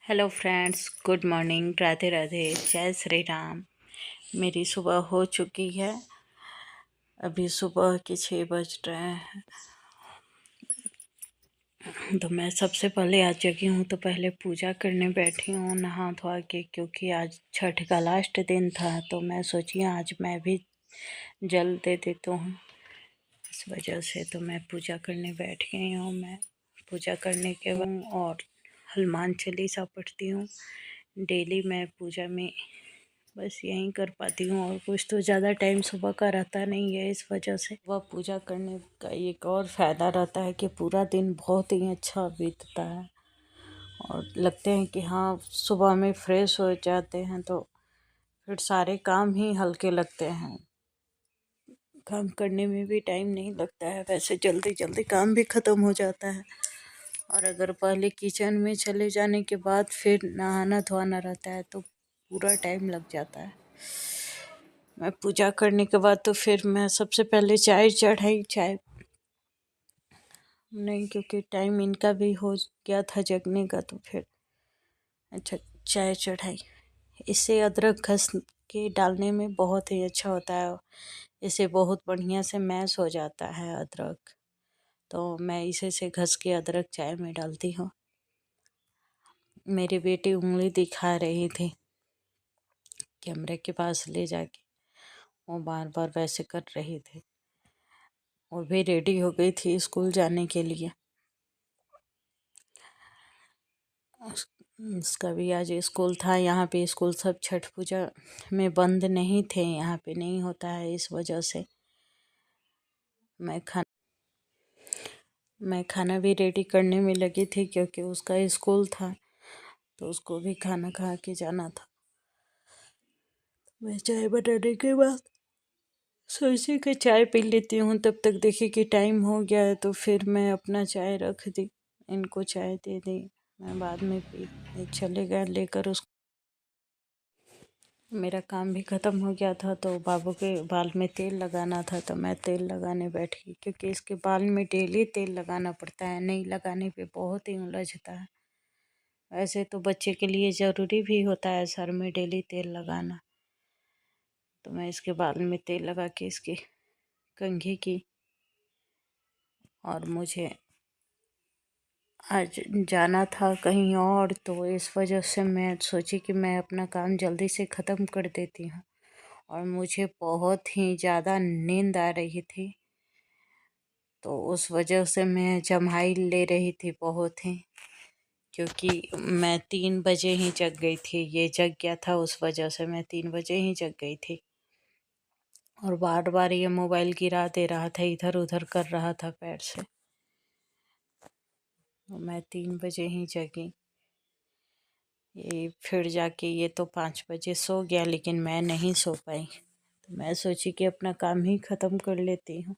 Hello friends, good morning, Radhe Radhe, जय श्री राम। मेरी सुबह हो चुकी है। अभी सुबह के 6 बज रहे हैं। तो मैं सबसे पहले आज जगी हूँ तो पहले पूजा करने बैठी हूँ नहा धोआ के, क्योंकि आज छठ का लास्ट दिन था। तो मैं सोची आज मैं भी जल दे देती हूँ, इस वजह से तो मैं पूजा करने बैठ गई हूँ। मैं पूजा करने के बाद और हनुमान चालीसा पढ़ती हूँ। डेली मैं पूजा में बस यहीं कर पाती हूँ, और कुछ तो ज़्यादा टाइम सुबह का रहता नहीं है। इस वजह से वह पूजा करने का एक और फ़ायदा रहता है कि पूरा दिन बहुत ही अच्छा बीतता है, और लगते हैं कि हाँ सुबह में फ्रेश हो जाते हैं तो फिर सारे काम ही हल्के लगते हैं। काम करने में भी टाइम नहीं लगता है, वैसे जल्दी जल्दी काम भी ख़त्म हो जाता है। और अगर पहले किचन में चले जाने के बाद फिर नहाना धोना रहता है तो पूरा टाइम लग जाता है। मैं पूजा करने के बाद तो फिर मैं सबसे पहले चाय चढ़ाई। चाय नहीं, क्योंकि टाइम इनका भी हो गया था जगने का, तो फिर अच्छा चाय चढ़ाई। इससे अदरक घस के डालने में बहुत ही अच्छा होता है। इसे बहुत बढ़िया से मैश हो जाता है अदरक, तो मैं इसे से घस के अदरक चाय में डालती हूँ। मेरी बेटी उंगली दिखा रही थी कैमरे के पास ले जाके, वो बार बार वैसे कर रही थी। वो भी रेडी हो गई थी स्कूल जाने के लिए। उसका भी आज स्कूल था। यहाँ पे स्कूल सब छठ पूजा में बंद नहीं थे, यहाँ पे नहीं होता है। इस वजह से मैं खाना भी रेडी करने में लगी थी, क्योंकि उसका स्कूल था तो उसको भी खाना खा के जाना था। मैं चाय बनाने के बाद सोची कि चाय पी लेती हूँ, तब तक देखी कि टाइम हो गया है, तो फिर मैं अपना चाय रख दी, इनको चाय दे दी। मैं बाद में पी। ये चले गए लेकर उसको। मेरा काम भी ख़त्म हो गया था, तो बाबू के बाल में तेल लगाना था, तो मैं तेल लगाने बैठी, क्योंकि इसके बाल में डेली तेल लगाना पड़ता है। नहीं लगाने पे बहुत ही उलझता है। वैसे तो बच्चे के लिए ज़रूरी भी होता है सर में डेली तेल लगाना। तो मैं इसके बाल में तेल लगा के इसकी कंघी की, और मुझे आज जाना था कहीं और, तो इस वजह से मैं सोची कि मैं अपना काम जल्दी से ख़त्म कर देती हूँ। और मुझे बहुत ही ज़्यादा नींद आ रही थी, तो उस वजह से मैं जम्हाई ले रही थी बहुत ही, क्योंकि मैं 3 बजे ही जग गई थी। ये जग गया था, उस वजह से मैं 3 बजे ही जग गई थी। और बार बार ये मोबाइल गिरा दे रहा था, इधर उधर कर रहा था पैर से, तो मैं 3 बजे ही जगी। ये फिर जाके ये तो 5 बजे सो गया, लेकिन मैं नहीं सो पाई। तो मैं सोची कि अपना काम ही ख़त्म कर लेती हूँ।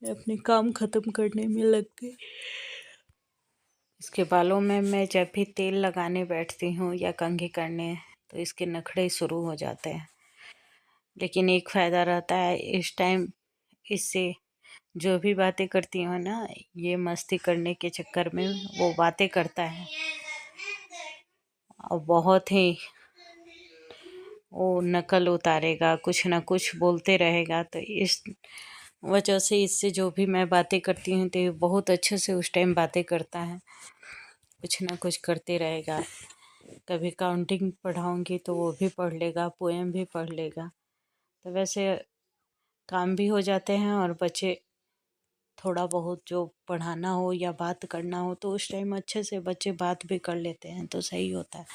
अपने काम ख़त्म करने में लग गई। इसके बालों में मैं जब भी तेल लगाने बैठती हूँ या कंघी करने, तो इसके नखरे शुरू हो जाते हैं। लेकिन एक फ़ायदा रहता है इस टाइम, इससे जो भी बातें करती हूँ ना, ये मस्ती करने के चक्कर में वो बातें करता है, और बहुत ही वो नकल उतारेगा, कुछ ना कुछ बोलते रहेगा। तो इस वजह से इससे जो भी मैं बातें करती हूँ तो ये बहुत अच्छे से उस टाइम बातें करता है, कुछ ना कुछ करते रहेगा। कभी काउंटिंग पढ़ाऊँगी तो वो भी पढ़ लेगा, पोएम भी पढ़ लेगा। तो वैसे काम भी हो जाते हैं, और बच्चे थोड़ा बहुत जो पढ़ाना हो या बात करना हो तो उस टाइम अच्छे से बच्चे बात भी कर लेते हैं, तो सही होता है।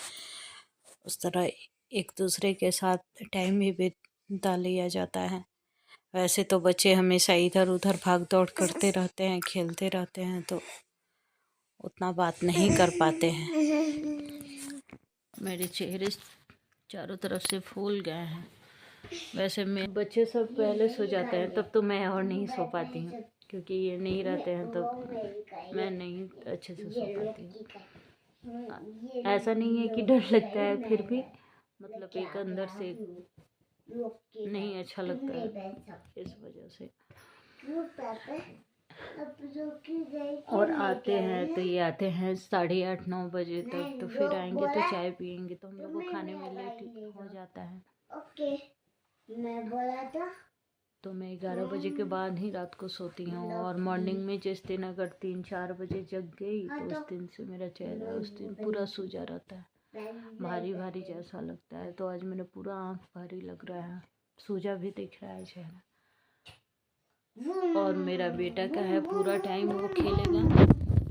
उस तरह एक दूसरे के साथ टाइम भी बिता लिया जाता है। वैसे तो बच्चे हमेशा इधर उधर भाग दौड़ करते रहते हैं, खेलते रहते हैं, तो उतना बात नहीं कर पाते हैं। मेरे चेहरे चारों तरफ से फूल गए हैं। वैसे मैं बच्चे सब पहले सो जाते हैं तब तो मैं और नहीं सो पाती हूँ, क्योंकि ये नहीं रहते हैं तो मैं नहीं अच्छे से सो पाती हूँ। ऐसा नहीं है कि डर लगता है, फिर भी मतलब एक अंदर से नहीं अच्छा लगता है, इस वजह से। और आते हैं तो ये आते हैं 8:30-9 बजे तक, तो फिर आएंगे तो चाय पियेंगे, तो हम लोग को खाने में लेट हो जाता है। ओके, मैं बोला था तो मैं 11 बजे के बाद ही रात को सोती हूँ, और मॉर्निंग में जिस दिन अगर 3-4 बजे जग गई तो उस दिन से मेरा चेहरा उस दिन पूरा सूजा रहता है, भारी भारी जैसा लगता है। तो आज मेरा पूरा आँख भारी लग रहा है, सूजा भी दिख रहा है चेहरा। और मेरा बेटा का है पूरा टाइम वो खेलेगा,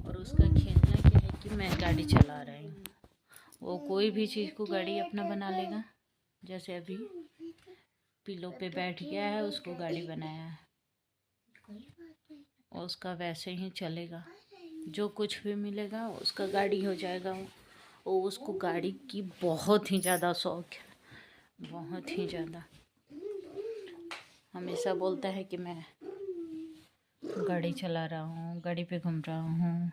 और उसका खेलना क्या है कि मैं गाड़ी चला रही हूँ, वो कोई भी चीज़ को गाड़ी अपना बना लेगा। जैसे अभी पिलो पे बैठ गया है, उसको गाड़ी बनाया है, और उसका वैसे ही चलेगा, जो कुछ भी मिलेगा उसका गाड़ी हो जाएगा। वो उसको गाड़ी की बहुत ही ज़्यादा शौक है, बहुत ही ज़्यादा। हमेशा बोलता है कि मैं गाड़ी चला रहा हूँ, गाड़ी पे घूम रहा हूँ,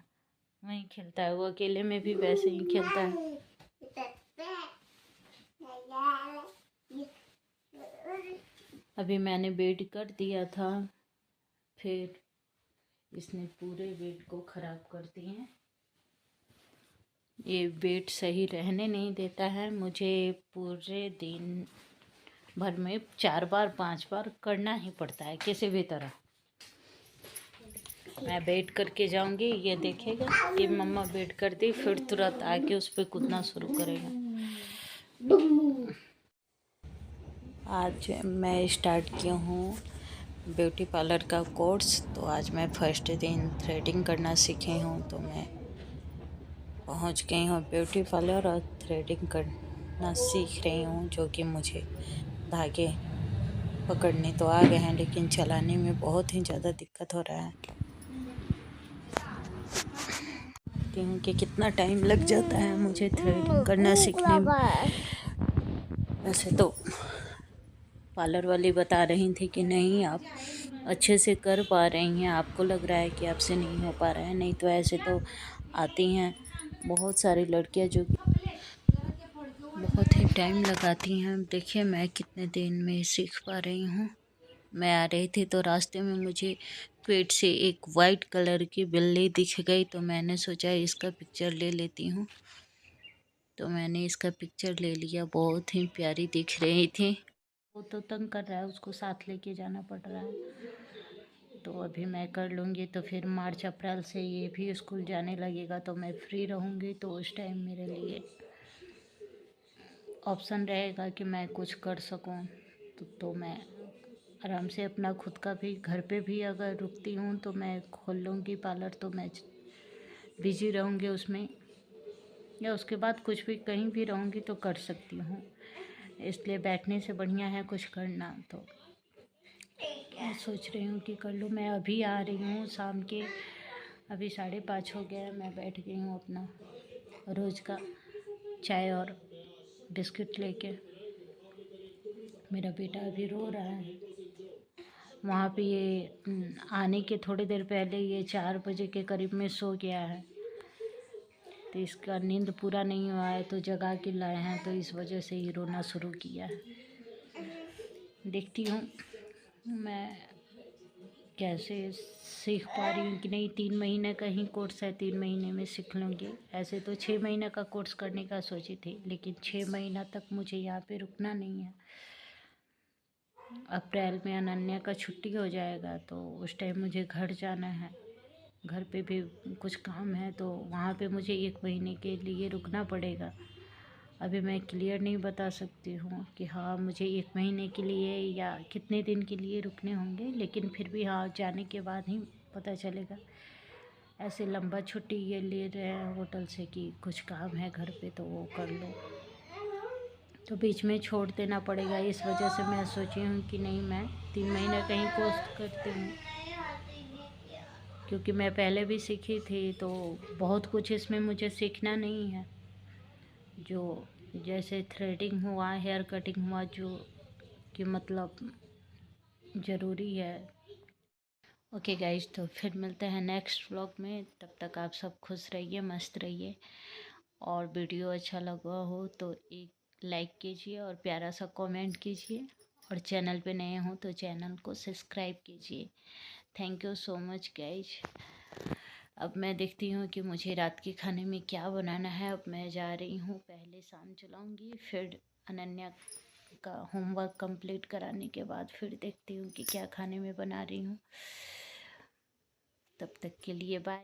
वहीं खेलता है। वो अकेले में भी वैसे ही खेलता है। अभी मैंने बेड कर दिया था, फिर इसने पूरे बेड को ख़राब कर दिए। ये बेड सही रहने नहीं देता है, मुझे पूरे दिन भर में 4 बार 5 बार करना ही पड़ता है किसी भी तरह। मैं बेड करके जाऊंगी, ये देखेगा कि मम्मा बेड कर दी, फिर तुरंत आके उस पर कूदना शुरू करेगा। आज मैं स्टार्ट किया हूँ ब्यूटी पार्लर का कोर्स। तो आज मैं फर्स्ट दिन थ्रेडिंग करना सीखी हूँ, तो मैं पहुँच गई हूँ ब्यूटी पार्लर और थ्रेडिंग करना सीख रही हूँ, जो कि मुझे धागे पकड़ने तो आ गए हैं, लेकिन चलाने में बहुत ही ज़्यादा दिक्कत हो रहा है। कि कितना टाइम लग जाता है मुझे थ्रेडिंग करना सीखने में। वैसे तो पार्लर वाली बता रही थी कि नहीं, आप अच्छे से कर पा रही हैं, आपको लग रहा है कि आपसे नहीं हो पा रहा है। नहीं तो ऐसे तो आती हैं बहुत सारी लड़कियां जो बहुत ही टाइम लगाती हैं। देखिए मैं कितने दिन में सीख पा रही हूँ। मैं आ रही थी तो रास्ते में मुझे पेड़ से एक वाइट कलर की बिल्ली दिख गई, तो मैंने सोचा इसका पिक्चर ले लेती हूँ। तो मैंने इसका पिक्चर ले लिया, बहुत ही प्यारी दिख रही थी। वो तो तंग कर रहा है, उसको साथ लेके जाना पड़ रहा है। तो अभी मैं कर लूँगी तो फिर मार्च अप्रैल से ये भी स्कूल जाने लगेगा, तो मैं फ्री रहूँगी। तो उस टाइम मेरे लिए ऑप्शन रहेगा कि मैं कुछ कर सकूँ, तो मैं आराम से अपना खुद का भी घर पे भी अगर रुकती हूँ तो मैं खोल लूँगी पार्लर। तो मैं बिजी रहूँगी उसमें, या उसके बाद कुछ भी कहीं भी रहूँगी तो कर सकती हूँ। इसलिए बैठने से बढ़िया है कुछ करना। तो मैं सोच रही हूँ कि कर लूँ। मैं अभी आ रही हूँ शाम के, अभी 5:30 हो गया है। मैं बैठ गई हूँ अपना रोज़ का चाय और बिस्किट लेके। मेरा बेटा अभी रो रहा है। वहाँ पे ये आने के थोड़ी देर पहले ये 4 बजे के करीब में सो गया है, तो इसका नींद पूरा नहीं हुआ है, तो जगा के लाए हैं, तो इस वजह से ही रोना शुरू किया है। देखती हूँ मैं कैसे सीख पा रही हूँ कि नहीं। 3 महीने का ही कोर्स है, 3 महीने में सीख लूँगी। ऐसे तो 6 महीने का कोर्स करने का सोची थी, लेकिन 6 महीना तक मुझे यहाँ पे रुकना नहीं है। अप्रैल में अनन्या का छुट्टी हो जाएगा, तो उस टाइम मुझे घर जाना है। घर पे भी कुछ काम है, तो वहाँ पे मुझे 1 महीने के लिए रुकना पड़ेगा। अभी मैं क्लियर नहीं बता सकती हूँ कि हाँ मुझे 1 महीने के लिए या कितने दिन के लिए रुकने होंगे, लेकिन फिर भी हाँ जाने के बाद ही पता चलेगा। ऐसे लंबा छुट्टी ये ले रहे हैं होटल से कि कुछ काम है घर पे तो वो कर लो, तो बीच में छोड़ देना पड़ेगा। इस वजह से मैं सोची हूँ कि नहीं, मैं 3 महीने का ही कोर्स करती हूँ, क्योंकि मैं पहले भी सीखी थी, तो बहुत कुछ इसमें मुझे सीखना नहीं है। जो जैसे थ्रेडिंग हुआ, हेयर कटिंग हुआ, जो कि मतलब ज़रूरी है। ओके गाइज, तो फिर मिलते हैं नेक्स्ट व्लॉग में। तब तक आप सब खुश रहिए, मस्त रहिए। और वीडियो अच्छा लगा हो तो एक लाइक कीजिए और प्यारा सा कमेंट कीजिए, और चैनल पे नए हो तो चैनल को सब्सक्राइब कीजिए। Thank you so much guys. अब मैं देखती हूँ कि मुझे रात के खाने में क्या बनाना है। अब मैं जा रही हूँ, पहले शाम चलाऊँगी, फिर अनन्या का होमवर्क कंप्लीट कराने के बाद फिर देखती हूँ कि क्या खाने में बना रही हूँ। तब तक के लिए बाय।